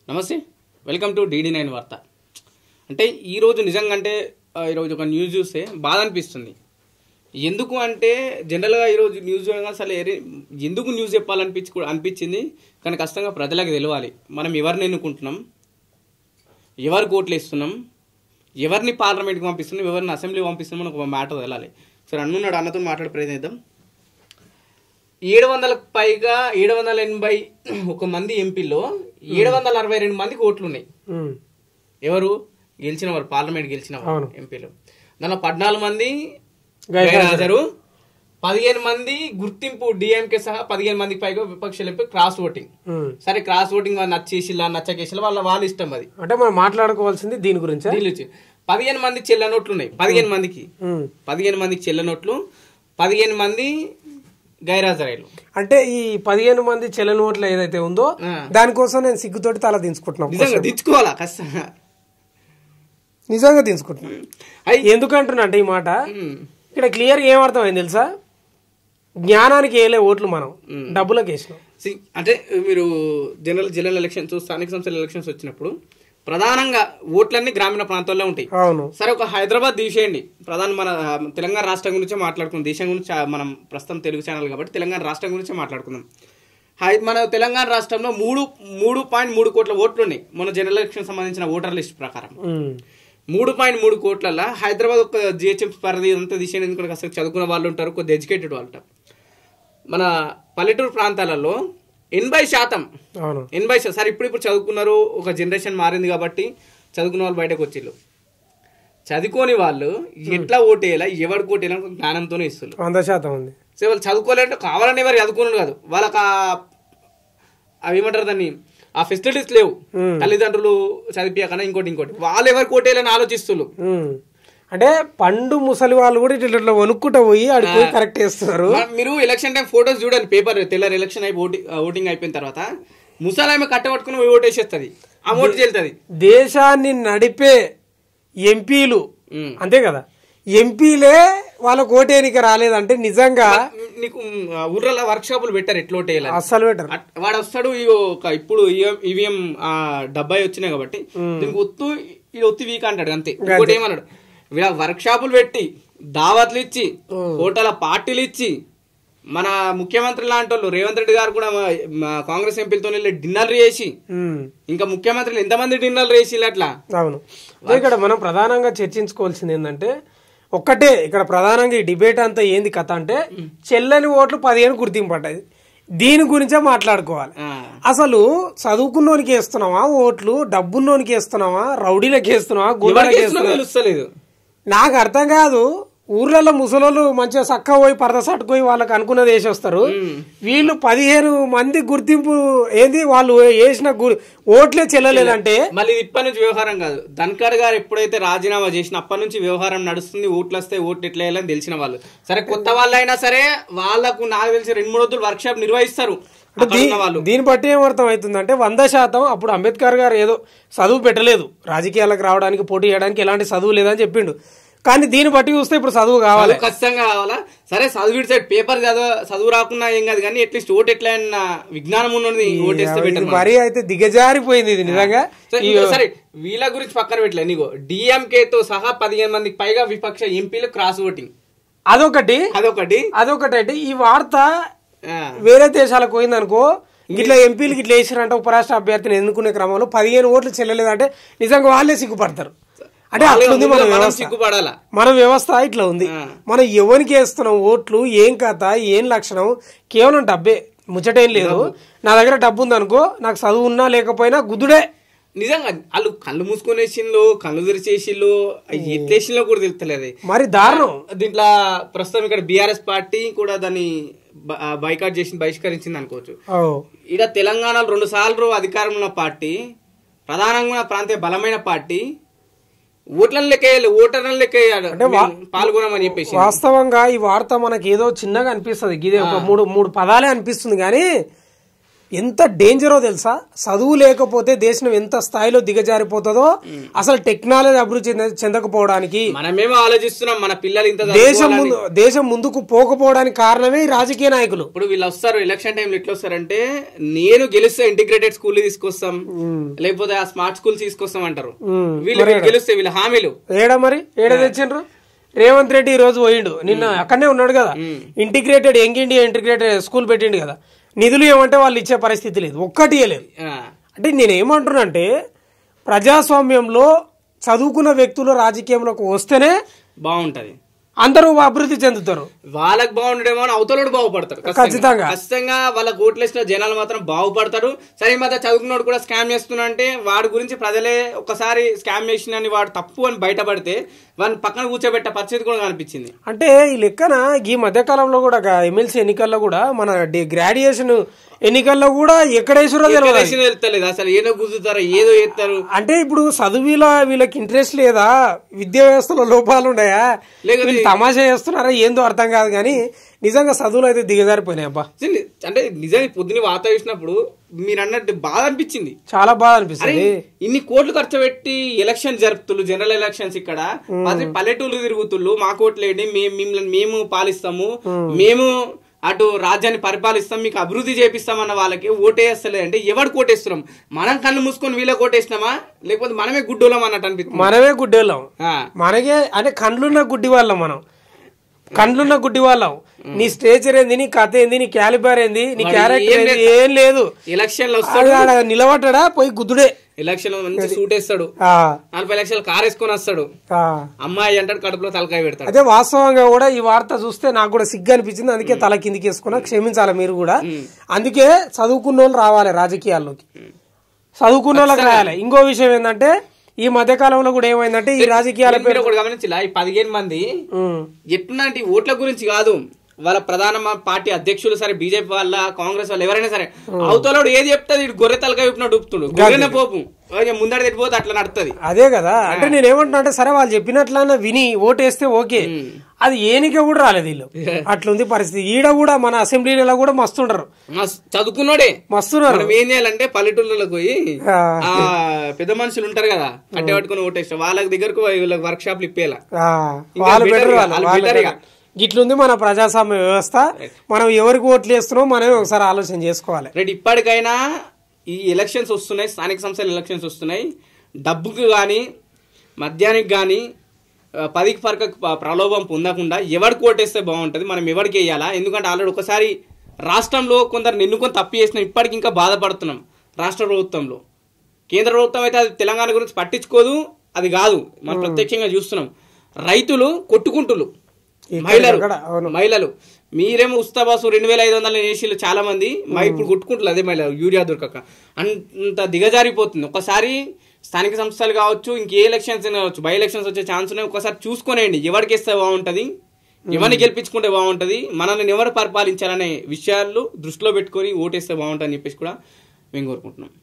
నమస్తే, welcome to DD9 వార్త. అంటే ఈరోజు నిజంగా అంటే ఈరోజు ఒక న్యూస్ చూస్తే బాధ అనిపిస్తుంది. ఎందుకు అంటే జనరల్గా ఈరోజు న్యూస్ చూడగా అసలు ఎందుకు న్యూస్ అనిపించింది. కానీ కష్టంగా ప్రజలకు తెలియాలి మనం ఎవరిని ఎన్నుకుంటున్నాం, ఎవరికి ఓట్లు ఇస్తున్నాం, ఎవరిని పార్లమెంట్కి పంపిస్తున్నాం, ఎవరిని అసెంబ్లీకి పంపిస్తున్నాం అని ఒక మ్యాటర్ తెలియాలి. సరే అన్నున్నాడు, అన్నతో మాట్లాడే ప్రయత్నిద్దాం. 700కు పైగా 781 మంది ఎంపీలో 762 మందికి ఓట్లు ఉన్నాయి. ఎవరు గెలిచిన వారు, పార్లమెంట్ గెలిచిన వారు ఎంపీలు. దానిలో 14 మంది గైర్హాజరు, 15 మంది గుర్తింపు డిఎంకే సహా 15 మందికి పైగా విపక్షాలు ఎంపీ క్రాస్ ఓటింగ్. సరే క్రాస్ ఓటింగ్ నచ్చేసిల్లా నచ్చకేసిల్లా వాళ్ళ ఇష్టం. అది అంటే మనం మాట్లాడుకోవాల్సింది దీని గురించి. 15 మంది చెల్ల నోట్లు ఉన్నాయి. 15 మందికి చెల్ల నోట్లు, 15 మంది గైరాజరైలు. అంటే ఈ 15 మంది చెల్ల నోట్లు ఏదైతే ఉందో దానికోసం నేను సిగ్గుతోటి తల దించుకుంటున్నాను. నిజంగా దించుకోవాలా, కష్టంగా నిజంగా దించుకుంటున్నాను. ఎందుకంటున్నా అంటే ఈ మాట ఇక్కడ క్లియర్ ఏమర్థమైంది తెలుసా? జ్ఞానానికి వేయలే ఓట్లు, మనం డబ్బులకు వేసినాం. అంటే మీరు జనరల్ ఎలక్షన్స్, స్థానిక సంస్థల ఎలక్షన్స్ వచ్చినప్పుడు ప్రధానంగా ఓట్లన్నీ గ్రామీణ ప్రాంతాల్లో ఉంటాయి. సరే ఒక హైదరాబాద్ తీసేయండి, మన తెలంగాణ రాష్ట్రం గురించి మాట్లాడుకుందాం. దేశం గురించి మనం ప్రస్తుతం తెలుగు ఛానల్ కాబట్టి తెలంగాణ రాష్ట్రం గురించి మాట్లాడుకుందాం. మన తెలంగాణ రాష్ట్రంలో 3.3 కోట్ల ఓట్లు ఉన్నాయి మన జనరల్ ఎలక్షన్ సంబంధించిన ఓటర్ లిస్ట్ ప్రకారం. 3.3 కోట్లలో హైదరాబాద్ ఒక జిహెచ్ఎంసీ పరిధి అంతా తీసేయండి, ఎందుకంటే అసలు చదువుకున్న వాళ్ళు ఉంటారు, కొద్ది ఎడ్యుకేటెడ్ వాళ్ళు ఉంటారు. మన పల్లెటూరు ప్రాంతాలలో 80%. సరే ఇప్పుడు చదువుకున్నారు, ఒక జనరేషన్ మారింది కాబట్టి చదువుకున్న వాళ్ళు బయటకు వచ్చిళ్ళు. చదువుకోని వాళ్ళు ఎట్లా ఓటేయాలా, ఎవరికి ఓటేయాలని జ్ఞానంతోనే ఇస్తారు. 100% ఉంది. సో వాళ్ళు చదువుకోలేంటే కావాలని ఎవరు చదువుకున్నారు కాదు, వాళ్ళకి అవి ఏమంటారు దాన్ని, ఆ ఫెసిలిటీస్ లేవు. తల్లిదండ్రులు చదివిపోయాకన్నా ఇంకోటి వాళ్ళు ఎవరికి ఓటేయాలని ఆలోచిస్తున్నారు. అంటే పండు ముసలి వాళ్ళు కూడా ఇట్లా వణుక్కుంటా పోయి ఆడిపోయి కరెక్ట్ చేస్తున్నారు. మీరు ఎలక్షన్ టైం ఫోటోస్ చూడండి, పేపర్ తెల్లారి ఎలక్షన్ ఓటింగ్ అయిపోయిన తర్వాత ముసలామె కట్టబట్టుకుని ఓటేసేస్తుంది, ఆ ఓటు చెల్తుంది. దేశాన్ని నడిపే ఎంపీలు అంతే కదా, ఎంపీలే వాళ్ళకు ఓటేనిక రాలేదంటే నిజంగా నీకు ఊర్లలో వర్క్ షాపులు పెట్టారు ఎట్లా ఓటేయాలి, అస్సలు పెట్టారు. వాడు వస్తాడు, ఇప్పుడు ఈవీఎం 70 వచ్చినాయి కాబట్టి దీనికి ఒత్తి వీక్ అంటాడు అంతే, ఇంకోటి ఏమన్నాడు. వీళ్ళ వర్క్ షాపులు పెట్టి, దావత్లు ఇచ్చి, హోటల్ పార్టీలు ఇచ్చి, మన ముఖ్యమంత్రి లాంటి వాళ్ళు రేవంత్ రెడ్డి గారు కూడా కాంగ్రెస్ ఎంపీలతో డిన్నర్లు చేసి, ఇంకా ముఖ్యమంత్రులు ఎంతమంది డిన్నర్లు చేసి అట్లా. అవును, ఇక్కడ మనం ప్రధానంగా చర్చించుకోవాల్సింది ఏంటంటే ఒక్కటే, ఇక్కడ ప్రధానంగా ఈ డిబేట్ అంతా ఏంది కథ అంటే చెల్లని ఓట్లు 15 గుర్తింపడ్డాయి. దీని గురించే మాట్లాడుకోవాలి. అసలు చదువుకున్నోనికి వేస్తున్నావా ఓట్లు, డబ్బున్నోనికి వేస్తున్నావా, రౌడీలకు వేస్తున్నావా, గోడలకు వేస్తున్నావా, నాకు అర్థం కాదు. ఊర్లలో ముసలోళ్ళు మంచిగా చక్క పోయి పరద సట్టుకుపోయి వాళ్ళకి అనుకున్నది వేసేస్తారు. వీళ్ళు 15 మంది గుర్తింపు ఏంది, వాళ్ళు వేసిన ఓట్లే చెల్లలేదంటే మళ్ళీ ఇప్పటి నుంచి వ్యవహారం కాదు. ధన్కర్ గారు ఎప్పుడైతే రాజీనామా చేసిన అప్పటి నుంచి వ్యవహారం నడుస్తుంది. ఓట్లు వస్తే ఓట్లు ఎట్లా వేయాలని తెలిసిన వాళ్ళు, సరే కొత్త వాళ్ళు అయినా సరే వాళ్ళకు నాకు తెలిసి 2-3 రోజులు వర్క్ షాప్ నిర్వహిస్తారు. దీన్ని బట్టి ఏమర్థం అవుతుందంటే 100% అప్పుడు అంబేద్కర్ గారు ఏదో చదువు పెట్టలేదు, రాజకీయాలకు రావడానికి పోటీ చేయడానికి ఎలాంటి చదువు లేదని చెప్పిండు. కానీ దీన్ని బట్టి చూస్తే ఇప్పుడు చదువు కావాలి, ఖచ్చితంగా కావాలా. సరే చదువు సైడ్ పేపర్ చదువు రాకున్నా ఏం కాదు, కానీ అట్లీస్ట్ ఓటు ఎట్లా విజ్ఞానం ఉన్నది ఓటేస్తే మరీ అయితే దిగజారిపోయింది ఇది నిజంగా. సరే వీళ్ళ గురించి పక్కన పెట్టలే, నీకు డిఎంకేతో సహా 15 మందికి పైగా విపక్ష ఎంపీలు క్రాస్ ఓటింగ్. అదొకటి అంటే ఈ వార్త వేరే దేశాలకు పోయింది అనుకో, ఇట్లా ఎంపీలకి ఇట్లా వేసారంటే ఉపరాష్ట్ర అభ్యర్థిని ఎన్నుకునే క్రమంలో 15 ఓట్లు చెల్లలేదంటే నిజంగా వాళ్ళే సిగ్గుపడతారు. అంటే అట్లుంది మన వ్యవస్థ, ఇట్లా ఉంది. మనం ఎవరికి వేస్తున్నాం ఓట్లు, ఏం కథ, ఏం లక్షణం, కేవలం డబ్బే, ముచ్చటేం లేదు. నా దగ్గర డబ్బు ఉంది అనుకో, నాకు చదువు ఉన్నా లేకపోయినా గుద్దుడే. నిజంగా వాళ్ళు కళ్ళు మూసుకొనేసిళ్ళు, కళ్ళు తెరిచేసిళ్ళు, ఎట్లేసిలో కూడా తెలుస్తలేదు, మరి దారుణం. దీంట్లో ప్రస్తుతం ఇక్కడ బీఆర్ఎస్ పార్టీ కూడా దాన్ని బైకాట్ చేసి బహిష్కరించింది అనుకోవచ్చు. ఇక్కడ తెలంగాణలో 2 సార్లు అధికారంలో ఉన్న పార్టీ, ప్రధానంగా ప్రాంతీయ బలమైన పార్టీ ఓట్లను లెక్కేయాలి, ఓటర్లను లెక్కేయాలి, పాల్గొనమని చెప్పేసి. వాస్తవంగా ఈ వార్త మనకి ఏదో చిన్నగా అనిపిస్తుంది, ఇదే ఒక మూడు పదాలే అనిపిస్తుంది. కానీ ఎంత డేంజరో తెలుసా? చదువు లేకపోతే దేశం ఎంత స్థాయిలో దిగజారిపోతుందో, అసలు టెక్నాలజీ అభివృద్ధి చెందకపోవడానికి మనమేమో ఆలోచిస్తున్నాం మన పిల్లలు ఇంత దేశం ముందుకు పోకపోవడానికి కారణమే రాజకీయ నాయకులు. ఇప్పుడు వీళ్ళు వస్తారు ఎలక్షన్ టైంలో ఎట్లా వస్తారంటే, నేను గెలిస్తే ఇంటిగ్రేటెడ్ స్కూల్ తీసుకొస్తాం, లేకపోతే ఆ స్మార్ట్ స్కూల్స్ తీసుకొస్తాం అంటారు. వీళ్ళు గెలిస్తే వీళ్ళ హామీలు ఏడ తెచ్చిండ్రు? రేవంత్ రెడ్డి ఈ రోజు పోయిండు, నిన్న అక్కడనే ఉన్నాడు కదా, integrated young India integrated school పెట్టిండు కదా. నిధులు ఏమంటే వాళ్ళు ఇచ్చే పరిస్థితి లేదు, ఒక్కటి ఇవ్వలేదు. అంటే నేను ఏమంటున్నానంటే, ప్రజాస్వామ్యంలో చదువుకున్న వ్యక్తులు రాజకీయంలోకి వస్తేనే బాగుంటది, అందరూ అభివృద్ధి చెందుతారు. వాళ్ళకి బాగుండేమో అని అవతలోడు బాగుపడతారు. ఖచ్చితంగా వాళ్ళ ఓట్లేసిన జనాలు మాత్రం బాగుపడతారు. సరే మాత్రం చదువుకున్నాడు కూడా స్కామ్ చేస్తున్నా అంటే వాడి గురించి ప్రజలే ఒకసారి స్కామ్ చేసిన వాడు తప్పు అని బయటపడితే వాడిని పక్కన కూర్చోబెట్టే పరిస్థితి కూడా కనిపించింది. అంటే ఈ లెక్కన ఈ మధ్యకాలంలో కూడా ఎమ్మెల్సీ ఎన్నికల్లో కూడా మన గ్రాడ్యుయేషన్ ఎన్నికల్లో కూడా ఎక్కడ వేసారో తెలుస్తలేదు, అసలు ఏదో గుర్తుతారో ఏదో చేస్తారు. అంటే ఇప్పుడు చదువులో వీళ్ళకి ఇంట్రెస్ట్ లేదా, విద్యా వ్యవస్థలో లోపాలు ఉన్నాయా, లేకపోతే తమాషా చేస్తున్నారా ఏందో అర్థం కాదు. కానీ నిజంగా చదువులు అయితే దిగజారిపోయినాయి అబ్బా. అంటే నిజంగా పొద్దున వార్త చూసినప్పుడు మీరు అన్నట్టు బాధ అనిపించింది, చాలా బాధ అనిపిస్తుంది. ఇన్ని కోట్లు ఖర్చు పెట్టి ఎలక్షన్ జరుపుతుళ్ళు, జనరల్ ఎలక్షన్స్ ఇక్కడ పల్లెటూళ్ళు తిరుగుతుళ్ళు, మా కోట్లేండి, మేము పాలిస్తాము, మేము అటు రాజ్యాన్ని పరిపాలిస్తాం, మీకు అభివృద్ధి చేపిస్తామన్న వాళ్ళకి ఓటేస్తలేదు అంటే ఎవరికి ఓటేస్తున్నాం? మనం కళ్ళు మూసుకొని వీళ్ళకి ఓటేసినామా, లేకపోతే మనమే గుడ్డోళ్ళం అన్నట్టు అనిపిస్తుంది. మనమే గుడ్డోళ్ళం, మనకే అంటే కండ్లున్న గుడ్డి వాళ్ళం, మనం కండ్లున్న గుడ్డి వాళ్ళం. నీ స్టేచర్ ఏంది, నీ కథ ఏంది, నీ క్యాలిబర్ ఏంది, నీ క్యారెక్టర్ ఏంది, ఏం లేదు. ఎలక్షన్ లో నిలబడ్డా పోయి గుద్దుడే. ఎలక్షన్ లో మంచి సూట్ వేస్తాడు, 40 లక్షల కార్ వేసుకొని వస్తాడు, అమ్మాయి అంటాడు, కడుపులో తలకాయ పెడతాడు. అదే వాస్తవంగా కూడా ఈ వార్త చూస్తే నాకు కూడా సిగ్గు అనిపించింది, అందుకే తల కిందికి వేసుకున్నా. క్షమించాలి మీరు కూడా. అందుకే చదువుకున్న వాళ్ళు రావాలి రాజకీయాల్లోకి, చదువుకున్న వాళ్ళకి రాయాలి. ఇంకో విషయం ఏంటంటే, ఈ మధ్య కాలంలో కూడా ఏమైందంటే, ఈ రాజకీయాల పేరు గమనించలా, ఈ 15 మంది ఎట్లాంటి ఓట్ల గురించి కాదు, వాళ్ళ ప్రధాన పార్టీ అధ్యక్షులు సరే, బీజేపీ వాళ్ళ, కాంగ్రెస్ వాళ్ళు ఎవరైనా సరే, అవతలోడు ఏది చెప్తే ఇటు గొర్రె తలకాయ విప్పినట్టు ఊపుతుడు, గొర్రెన పోపు ముందడి తిట్టిపోతే అట్లా నడుతుంది. అదే కదా, అంటే నేను ఏమంటున్నా అంటే, సరే వాళ్ళు చెప్పినట్లన్నా విని ఓటేస్తే ఓకే, అది ఏనికే కూడా రాలేదు వీళ్ళు. అట్లుంది పరిస్థితి. ఈడ కూడా మన అసెంబ్లీలో కూడా మస్తుంటారు, చదువుకున్నాడే మస్తున్నారు. ఏం చేయాలంటే పల్లెటూళ్ళకి పోయి పెద్ద మనుషులు ఉంటారు కదా, కట్టె పట్టుకుని ఓటేస్తే వాళ్ళకి దగ్గరకు వీళ్ళకి వర్క్ షాప్లు ఇప్పేలా. ఇట్లుంది మన ప్రజాస్వామ్య వ్యవస్థ. మనం ఎవరికి ఓట్లు వేస్తున్నాం మనమే ఒకసారి ఆలోచన చేసుకోవాలి. రైట్, ఇప్పటికైనా ఈ ఎలక్షన్స్ వస్తున్నాయి, స్థానిక సంస్థల ఎలక్షన్స్ వస్తున్నాయి, డబ్బుకి కానీ మద్యానికి కానీ 10కి పరకకు ప్రలోభం పొందకుండా ఎవరికి ఓటేస్తే బాగుంటుంది, మనం ఎవరికి వేయాలా? ఎందుకంటే ఆల్రెడీ ఒకసారి రాష్ట్రంలో కొందరు ఎన్నుకొని తప్పు చేసినాం, ఇప్పటికి ఇంకా బాధపడుతున్నాం. రాష్ట్ర ప్రభుత్వంలో, కేంద్ర ప్రభుత్వం అయితే అది తెలంగాణ గురించి పట్టించుకోదు, అది కాదు మనం ప్రత్యక్షంగా చూస్తున్నాం. రైతులు కొట్టుకుంటులు, మహిళలు మీరేమో ఉస్తాబాసు 2500 వేసిళ్ళు చాలా మంది, ఇప్పుడు కొట్టుకుంటారు అదే మహిళలు యూరియా దొరకక. అంత దిగజారిపోతుంది. ఒకసారి స్థానిక సంస్థలు కావచ్చు, ఇంకే ఎలక్షన్స్ కావచ్చు, బై ఎలక్షన్స్ వచ్చే ఛాన్స్ ఉన్నాయి. ఒకసారి చూసుకునేయండి, ఎవరికి ఇస్తే బాగుంటుంది, ఎవరిని గెలిపించుకుంటే బాగుంటుంది, మనల్ని ఎవరు పరిపాలించాలనే విషయాలు దృష్టిలో పెట్టుకొని ఓటేస్తే బాగుంటుంది అని చెప్పేసి కూడా మేము కోరుకుంటున్నాం.